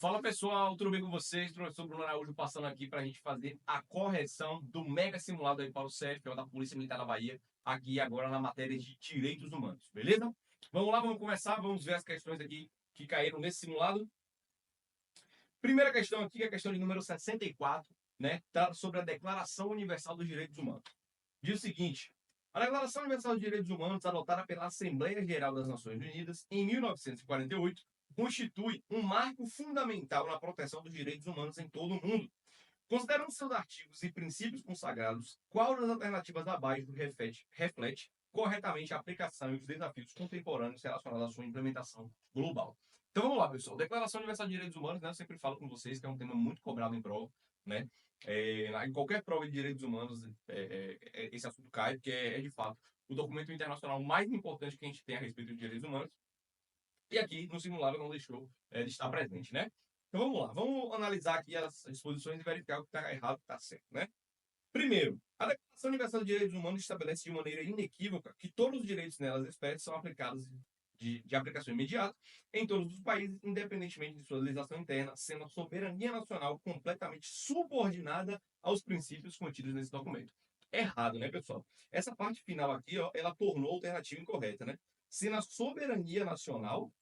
Fala pessoal, tudo bem com vocês? Professor Bruno Araújo passando aqui para a gente fazer a correção do mega simulado aí para o CEF, que é o da Polícia Militar da Bahia, aqui agora na matéria de Direitos Humanos, beleza? Vamos lá, vamos começar, vamos ver as questões aqui que caíram nesse simulado. Primeira questão aqui, a questão de número 64, né? Trata sobre a Declaração Universal dos Direitos Humanos. Diz o seguinte: a Declaração Universal dos Direitos Humanos, adotada pela Assembleia Geral das Nações Unidas em 1948, constitui um marco fundamental na proteção dos direitos humanos em todo o mundo. Considerando seus artigos e princípios consagrados, qual das alternativas abaixo reflete corretamente a aplicação e os desafios contemporâneos relacionados à sua implementação global? Então vamos lá, pessoal. Declaração Universal de Direitos Humanos, né? Eu sempre falo com vocês que é um tema muito cobrado em prova, né? Em qualquer prova de direitos humanos, esse assunto cai, porque é de fato o documento internacional mais importante que a gente tem a respeito de direitos humanos. E aqui no simulado não deixou de estar presente, né? Então vamos lá, vamos analisar aqui as disposições e verificar o que está errado e o que está certo, né? Primeiro, a Declaração Universal de Direitos Humanos estabelece de maneira inequívoca que todos os direitos nelas expressos são aplicados de aplicação imediata em todos os países, independentemente de sua legislação interna, sendo a soberania nacional completamente subordinada aos princípios contidos nesse documento. Errado, né, pessoal? Essa parte final aqui, ó, ela tornou a alternativa incorreta, né? Sendo a soberania nacional,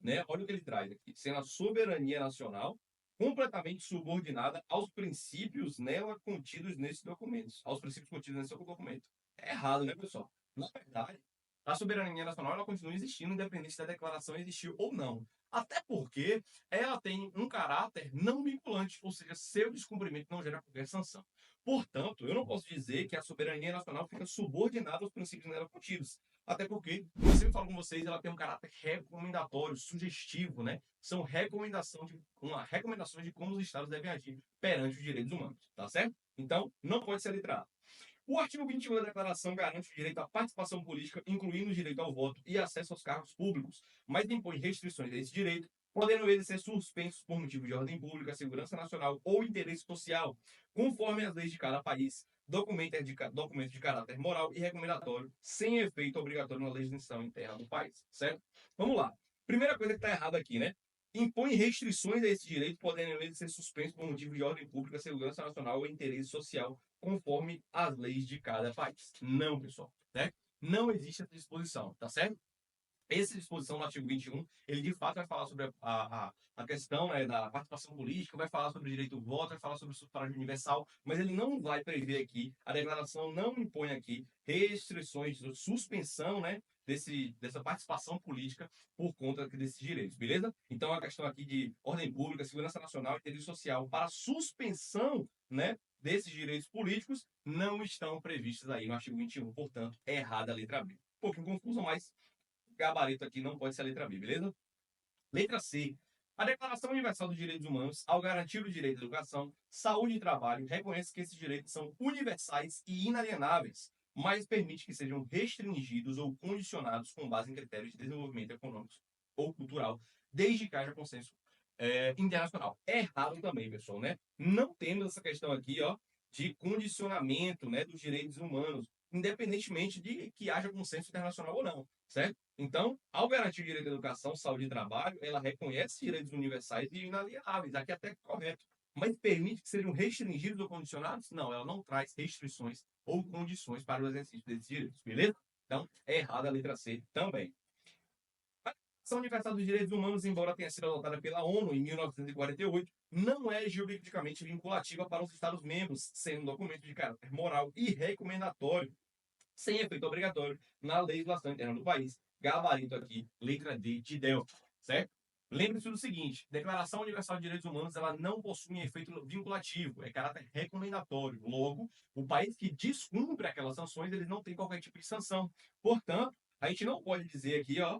né? Olha o que ele traz aqui, sendo a soberania nacional completamente subordinada aos princípios nela contidos nesses documentos, aos princípios contidos nesse documento. É errado, né, pessoal? Na verdade, a soberania nacional ela continua existindo, independente da declaração existir ou não. Até porque ela tem um caráter não vinculante, ou seja, seu descumprimento não gera qualquer sanção. Portanto, eu não posso dizer que a soberania nacional fica subordinada aos princípios nela contidos. Até porque, como eu sempre falo com vocês, ela tem um caráter recomendatório, sugestivo, né? São recomendações de como os estados devem agir perante os direitos humanos, tá certo? Então, não pode ser a letra A. O artigo 21 da Declaração garante o direito à participação política, incluindo o direito ao voto e acesso aos cargos públicos, mas impõe restrições a esse direito, podendo eles ser suspensos por motivo de ordem pública, segurança nacional ou interesse social, conforme as leis de cada país, documentos de caráter moral e recomendatório, sem efeito obrigatório na legislação interna do país, certo? Vamos lá. Primeira coisa que está errada aqui, né? Impõe restrições a esse direito, podendo eles ser suspensos por motivo de ordem pública, segurança nacional ou interesse social, conforme as leis de cada país. Não, pessoal, né? Não existe essa disposição, tá certo? Essa disposição no artigo 21, ele de fato vai falar sobre a questão, né, da participação política, vai falar sobre o direito ao voto, vai falar sobre o sufrágio universal, mas ele não vai prever aqui, a declaração não impõe aqui restrições de suspensão, né, dessa participação política por conta desses direitos, beleza? Então a questão aqui de ordem pública, segurança nacional e interesse social para suspensão, né, desses direitos políticos não estão previstos aí no artigo 21, portanto, é errada a letra B. Um pouquinho confuso, mas gabarito aqui não pode ser a letra B, beleza? Letra C. A Declaração Universal dos Direitos Humanos, ao garantir o direito à educação, saúde e trabalho, reconhece que esses direitos são universais e inalienáveis, mas permite que sejam restringidos ou condicionados com base em critérios de desenvolvimento econômico ou cultural, desde que haja consenso internacional. É errado também, pessoal, né? Não temos essa questão aqui, ó, de condicionamento, né, dos direitos humanos, independentemente de que haja consenso internacional ou não, certo? Então, ao garantir o direito à educação, saúde e trabalho, ela reconhece direitos universais e inalienáveis, aqui até é correto. Mas permite que sejam restringidos ou condicionados? Não, ela não traz restrições ou condições para o exercício desses direitos, beleza? Então, é errada a letra C também. A Declaração Universal dos Direitos Humanos, embora tenha sido adotada pela ONU em 1948, não é juridicamente vinculativa para os Estados-membros, sendo um documento de caráter moral e recomendatório, sem efeito obrigatório na legislação interna do país. Gabarito aqui, letra D de Delta, certo? Lembre-se do seguinte: Declaração Universal de Direitos Humanos ela não possui efeito vinculativo, é caráter recomendatório. Logo, o país que descumpre aquelas sanções, ele não tem qualquer tipo de sanção. Portanto, a gente não pode dizer aqui, ó,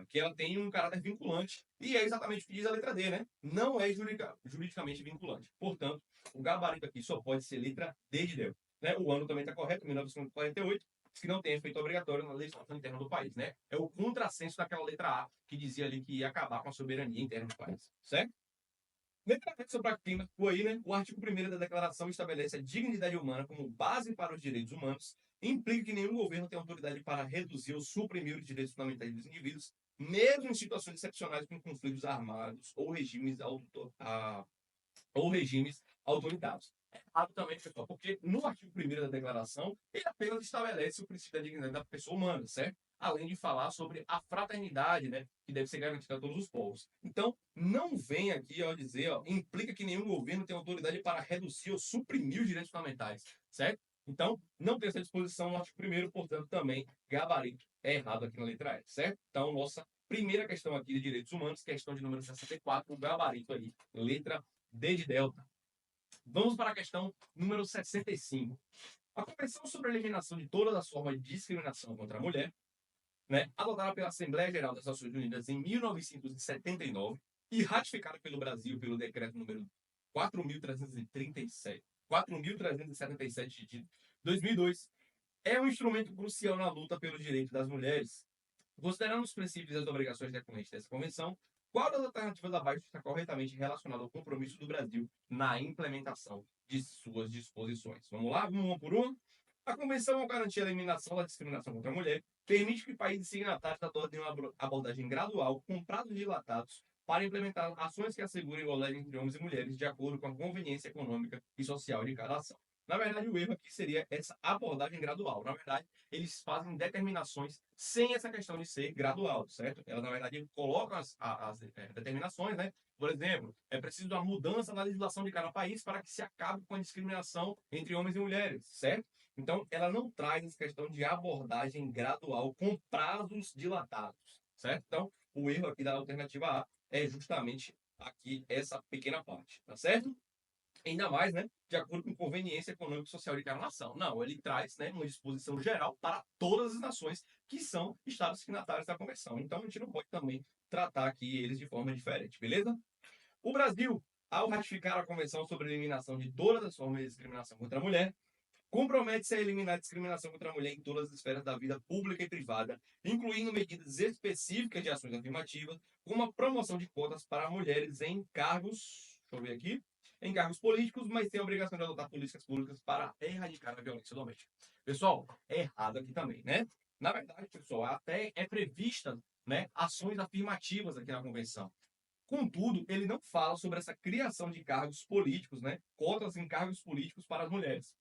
que ela tem um caráter vinculante. E é exatamente o que diz a letra D, né? Não é juridicamente vinculante. Portanto, o gabarito aqui só pode ser letra D de Delta. Né? O ano também está correto, 1948, que não tem efeito obrigatório na legislação interna do país, né? É o contrassenso daquela letra A que dizia ali que ia acabar com a soberania interna do país, certo? Letra B sobre a clima, aí, né? O artigo 1º da Declaração estabelece a dignidade humana como base para os direitos humanos, implica que nenhum governo tem autoridade para reduzir ou suprimir os direitos fundamentais dos indivíduos, mesmo em situações excepcionais como conflitos armados ou regimes autoritários. É errado também, pessoal, porque no artigo 1º da declaração, ele apenas estabelece o princípio da dignidade da pessoa humana, certo? Além de falar sobre a fraternidade, né, que deve ser garantida a todos os povos. Então, não vem aqui, ó, dizer, ó, implica que nenhum governo tem autoridade para reduzir ou suprimir os direitos fundamentais, certo? Então, não tem essa disposição no artigo 1º, portanto, também gabarito é errado aqui na letra E, certo? Então, nossa primeira questão aqui de direitos humanos, questão de número 64, o gabarito aí, letra D de delta. Vamos para a questão número 65. A Convenção sobre a Eliminação de Todas as Formas de Discriminação contra a Mulher, né, adotada pela Assembleia Geral das Nações Unidas em 1979 e ratificada pelo Brasil pelo decreto número 4.377 de 2002, é um instrumento crucial na luta pelos direitos das mulheres. Considerando os princípios e as obrigações decorrentes dessa convenção, qual das alternativas abaixo está corretamente relacionada ao compromisso do Brasil na implementação de suas disposições? Vamos lá, vamos uma por uma. A Convenção, ao garantir a eliminação da discriminação contra a mulher, permite que países signatários adotem uma abordagem gradual, com prazos dilatados, para implementar ações que assegurem igualdade entre homens e mulheres, de acordo com a conveniência econômica e social de cada ação. Na verdade, o erro aqui seria essa abordagem gradual. Na verdade, eles fazem determinações sem essa questão de ser gradual, certo? Elas, na verdade, colocam as determinações, né? Por exemplo, é preciso uma mudança na legislação de cada país para que se acabe com a discriminação entre homens e mulheres, certo? Então, ela não traz essa questão de abordagem gradual com prazos dilatados, certo? Então, o erro aqui da alternativa A é justamente aqui essa pequena parte, tá certo? Ainda mais, né, de acordo com conveniência econômica e social de cada nação. Não, ele traz, né, uma disposição geral para todas as nações que são estados signatários da convenção. Então, a gente não pode também tratar aqui eles de forma diferente, beleza? O Brasil, ao ratificar a Convenção sobre a Eliminação de Todas as Formas de Discriminação contra a Mulher, compromete-se a eliminar a discriminação contra a mulher em todas as esferas da vida pública e privada, incluindo medidas específicas de ações afirmativas, como a promoção de cotas para mulheres em cargos, deixa eu ver aqui, em cargos políticos, mas tem a obrigação de adotar políticas públicas para erradicar a violência doméstica. Pessoal, é errado aqui também, né? Na verdade, pessoal, até é prevista, né, ações afirmativas aqui na convenção. Contudo, ele não fala sobre essa criação de cargos políticos, né, cotas em cargos políticos para as mulheres.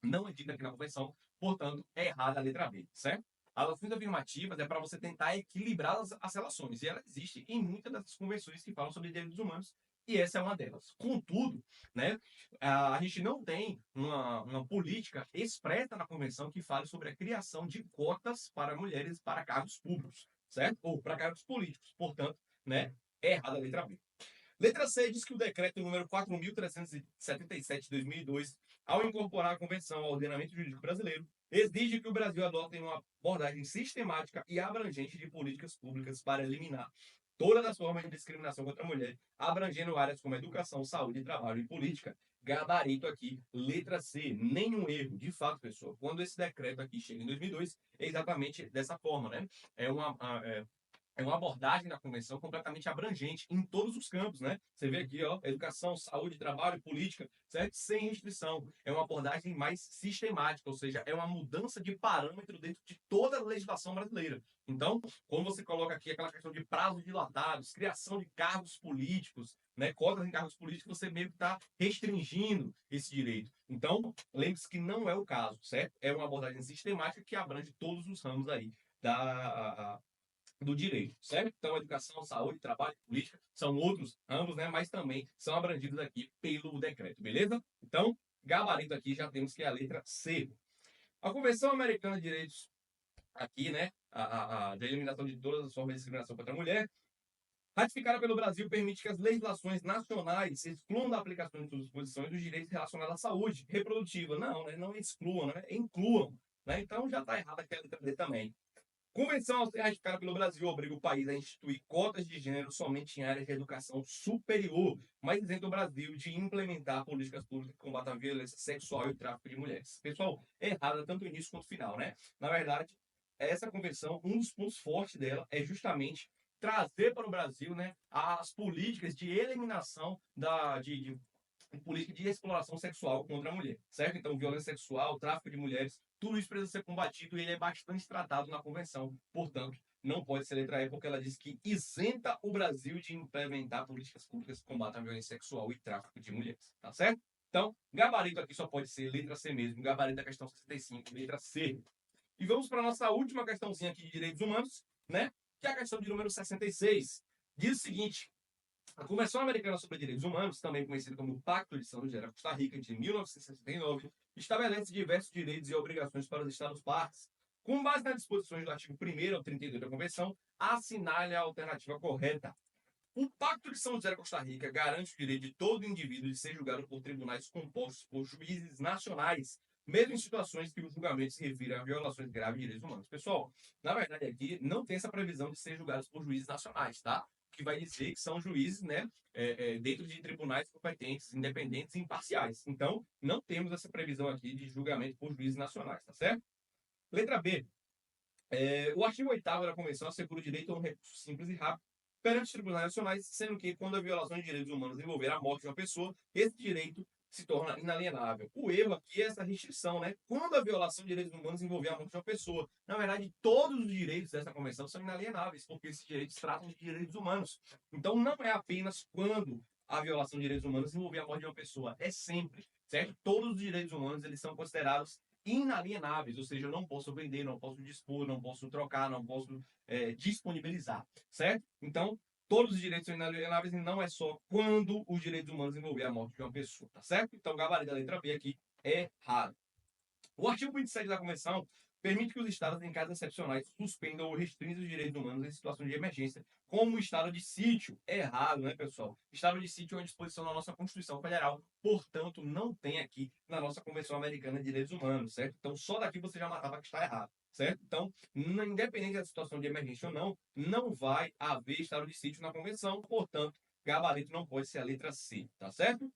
Não é dita aqui na convenção, portanto, é errada a letra B, certo? As ações afirmativas é para você tentar equilibrar as relações, e ela existe em muitas dessas convenções que falam sobre direitos humanos, e essa é uma delas. Contudo, né, a gente não tem uma política expressa na convenção que fale sobre a criação de cotas para mulheres para cargos públicos, certo? Ou para cargos políticos. Portanto, né, é errada a letra B. Letra C diz que o decreto número 4.377 de 2002, ao incorporar a convenção ao ordenamento jurídico brasileiro, exige que o Brasil adote uma abordagem sistemática e abrangente de políticas públicas para eliminar todas as formas de discriminação contra a mulher, abrangendo áreas como educação, saúde, trabalho e política. Gabarito aqui, letra C, nenhum erro. De fato, pessoal, quando esse decreto aqui chega em 2002, é exatamente dessa forma, né? É uma abordagem da convenção completamente abrangente em todos os campos, né? Você vê aqui, ó, educação, saúde, trabalho, política, certo? Sem restrição. É uma abordagem mais sistemática, ou seja, é uma mudança de parâmetro dentro de toda a legislação brasileira. Então, quando você coloca aqui aquela questão de prazos dilatados, criação de cargos políticos, né, cotas em cargos políticos, você meio que está restringindo esse direito. Então, lembre-se que não é o caso, certo? É uma abordagem sistemática que abrange todos os ramos aí do direito, certo? Então, educação, saúde, trabalho e política são outros ambos, né? Mas também são abrangidos aqui pelo decreto, beleza? Então, gabarito aqui já temos que é a letra C. A Convenção Americana de Direitos aqui, né? Da eliminação de todas as formas de discriminação contra a mulher, ratificada pelo Brasil, permite que as legislações nacionais excluam da aplicação de suas disposições os direitos relacionados à saúde reprodutiva. Não, né? Não excluam, né? Incluam. Né? Então já está errado aqui a letra D também. Convenção ao ser ratificada pelo Brasil obriga o país a instituir cotas de gênero somente em áreas de educação superior, mas isenta o Brasil de implementar políticas públicas que combatam a violência sexual e o tráfico de mulheres. Pessoal, é errada tanto o início quanto o final, né? Na verdade, essa convenção, um dos pontos fortes dela é justamente trazer para o Brasil, né, as políticas de eliminação de política de exploração sexual contra a mulher, certo? Então, violência sexual, tráfico de mulheres, tudo isso precisa ser combatido e ele é bastante tratado na convenção. Portanto, não pode ser letra E, porque ela diz que isenta o Brasil de implementar políticas públicas que combatam a violência sexual e tráfico de mulheres, tá certo? Então, gabarito aqui só pode ser letra C mesmo, gabarito da questão 65, letra C. E vamos para a nossa última questãozinha aqui de direitos humanos, né? Que é a questão de número 66. Diz o seguinte: a Convenção Americana sobre Direitos Humanos, também conhecida como Pacto de São José da Costa Rica, de 1969, estabelece diversos direitos e obrigações para os Estados-partes. Com base nas disposições do artigo 1º ao 32 da Convenção, assinale a alternativa correta. O Pacto de São José da Costa Rica garante o direito de todo indivíduo de ser julgado por tribunais compostos por juízes nacionais, mesmo em situações que o julgamento se refira a violações graves de direitos humanos. Pessoal, na verdade aqui não tem essa previsão de ser julgados por juízes nacionais, tá? O que vai dizer que são juízes, né, dentro de tribunais competentes, independentes e imparciais. Então, não temos essa previsão aqui de julgamento por juízes nacionais, tá certo? Letra B. O artigo 8º da Convenção assegura o direito a um recurso simples e rápido perante os tribunais nacionais, sendo que, quando a violação de direitos humanos envolver a morte de uma pessoa, esse direito se torna inalienável. O erro aqui é essa restrição, né? Quando a violação de direitos humanos envolver a morte de uma pessoa. Na verdade, todos os direitos dessa convenção são inalienáveis, porque esses direitos tratam de direitos humanos. Então, não é apenas quando a violação de direitos humanos envolver a morte de uma pessoa, é sempre, certo? Todos os direitos humanos, eles são considerados inalienáveis, ou seja, eu não posso vender, não posso dispor, não posso trocar, não posso disponibilizar, certo? Então, todos os direitos são inalienáveis e não é só quando os direitos humanos envolver a morte de uma pessoa, tá certo? Então, o gabarito da letra B aqui é errado. O artigo 27 da Convenção permite que os estados, em casos excepcionais, suspendam ou restringam os direitos humanos em situações de emergência, como o estado de sítio. É errado, né, pessoal? Estado de sítio é uma disposição da nossa Constituição Federal, portanto, não tem aqui na nossa Convenção Americana de Direitos Humanos, certo? Então, só daqui você já matava que está errado, certo? Então, independente da situação de emergência ou não, não vai haver estado de sítio na Convenção, portanto, gabarito não pode ser a letra C, tá certo?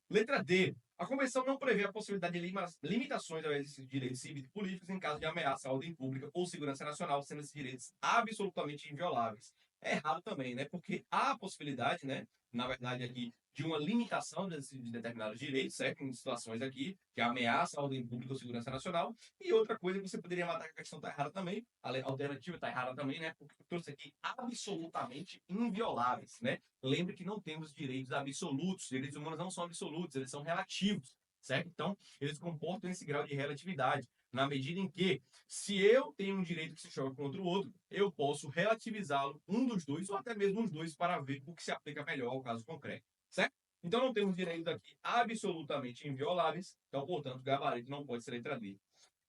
Letra D. A Convenção não prevê a possibilidade de limitações ao exercício de direitos civis e políticos em caso de ameaça à ordem pública ou segurança nacional, sendo esses direitos absolutamente invioláveis. É errado também, né? Porque há a possibilidade, né? Na verdade, aqui, de uma limitação de determinados direitos, certo? Em situações aqui que ameaça a ordem pública ou segurança nacional. E outra coisa que você poderia matar, que a questão está errada também, a alternativa está errada também, né? Porque eu trouxe aqui absolutamente invioláveis, né? Lembre que não temos direitos absolutos, direitos humanos não são absolutos, eles são relativos, certo? Então, eles comportam esse grau de relatividade, na medida em que, se eu tenho um direito que se choca contra o outro, eu posso relativizá-lo, um dos dois, ou até mesmo os dois, para ver o que se aplica melhor ao caso concreto, certo? Então, não temos direitos aqui absolutamente invioláveis, então, portanto, o gabarito não pode ser letra D.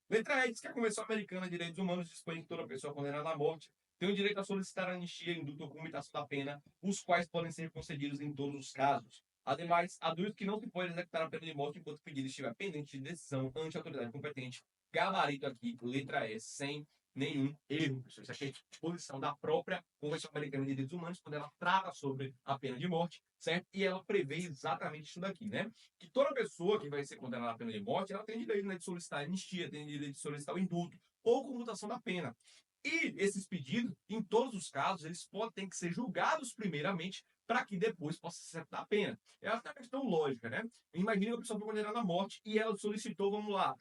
Letra E diz que a Convenção Americana de Direitos Humanos dispõe que toda pessoa condenada à morte tem o direito a solicitar anistia, indulto ou comutação da pena, os quais podem ser concedidos em todos os casos. Ademais, adulto que não se pode executar a pena de morte enquanto o pedido estiver pendente de decisão ante a autoridade competente. Gabarito aqui, letra E, sem nenhum erro. Isso aqui é a posição da própria Convenção Americana de Direitos Humanos, quando ela trata sobre a pena de morte, certo? E ela prevê exatamente isso daqui, né? Que toda pessoa que vai ser condenada à pena de morte, ela tem direito, né, de solicitar anistia, tem direito de solicitar o indulto ou comutação da pena. E esses pedidos, em todos os casos, eles podem que ser julgados primeiramente para que depois possa se acertar a pena. É uma questão lógica, né? Imagina que a pessoa foi condenada à morte e ela solicitou, vamos lá,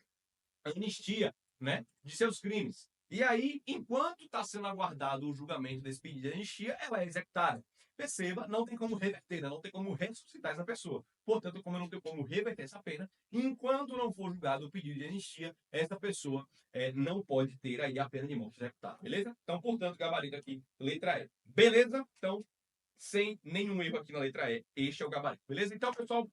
anistia, né, de seus crimes. E aí, enquanto está sendo aguardado o julgamento desse pedido de anistia, ela é executada. Perceba, não tem como reverter, não tem como ressuscitar essa pessoa. Portanto, como eu não tenho como reverter essa pena, enquanto não for julgado o pedido de anistia, essa pessoa não pode ter aí a pena de morte executada, beleza? Então, portanto, gabarito aqui, letra E. Beleza? Então, sem nenhum erro aqui na letra E, este é o gabarito, beleza? Então, pessoal,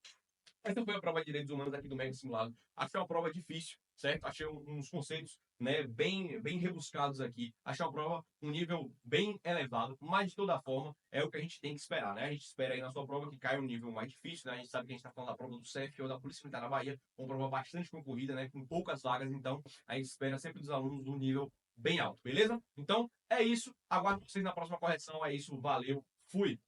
essa foi a prova de direitos humanos aqui do Mega Simulado. Achei uma prova difícil, certo? Achei uns conceitos, né, bem rebuscados aqui. Achei uma prova um nível bem elevado, mas de toda forma é o que a gente tem que esperar, né? A gente espera aí na sua prova que caia um nível mais difícil, né? A gente sabe que a gente está falando da prova do CEF ou da Polícia Militar da Bahia, uma prova bastante concorrida, né? Com poucas vagas, então a gente espera sempre dos alunos do nível bem alto, beleza? Então é isso. Aguardo vocês na próxima correção. É isso. Valeu. Fui.